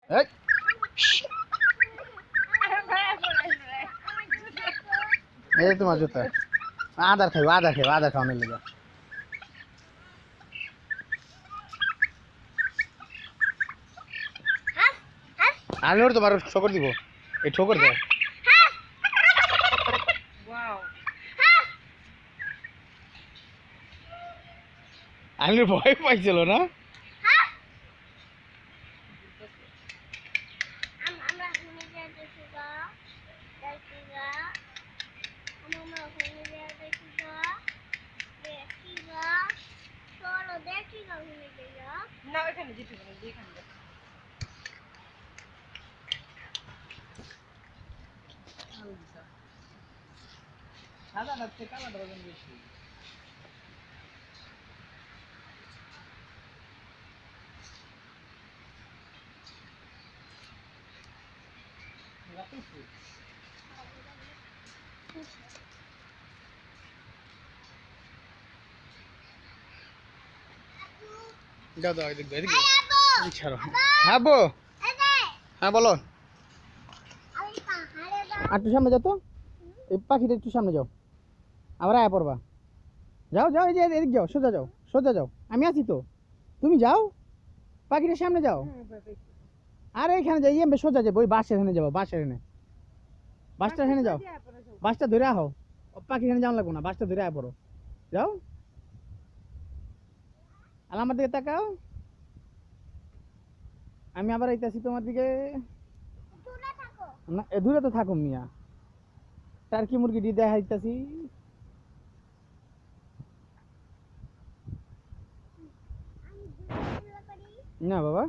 এই এই তোমার জুতা আদার খাইব আদার খাওয়ানোর লেগে আমি ওর তোমার ঠোকর দিব এই ঠোকর দেয় আমি ভয় পাইছিল না না এখানে যেতে হবে এখানে সাদা রাতে কালা ডজন বেশি যাও দাও এদিকে এদিকে ছাড়ো হ্যাঁ বো হ্যাঁ বলো আর একটু সামনে যাও তো এই পাখিটা একটু সামনে যাও আবার আয়া পড়বা যাও যাও এই যে এদিক যাও সোজা যাও আমি আছি তো তুমি যাও পাখিটার সামনে যাও আর এইখানে যাই সোজা যাবো ওই বাসের এখানে যাবো বাসের এখানে বাসটা এখানে যাও বাসটা ধরে আহো পাখি এখানে যাওয়া লাগবো না বাসটা ধরে আয় পড়ো যাও আর আমার দিকে তাকাও আমি আবার আইতাছি তোমার দিকে না দূরে তো থাকো মিয়া টার্কি মুরগি দিয়ে দেখাইতাছি না বাবা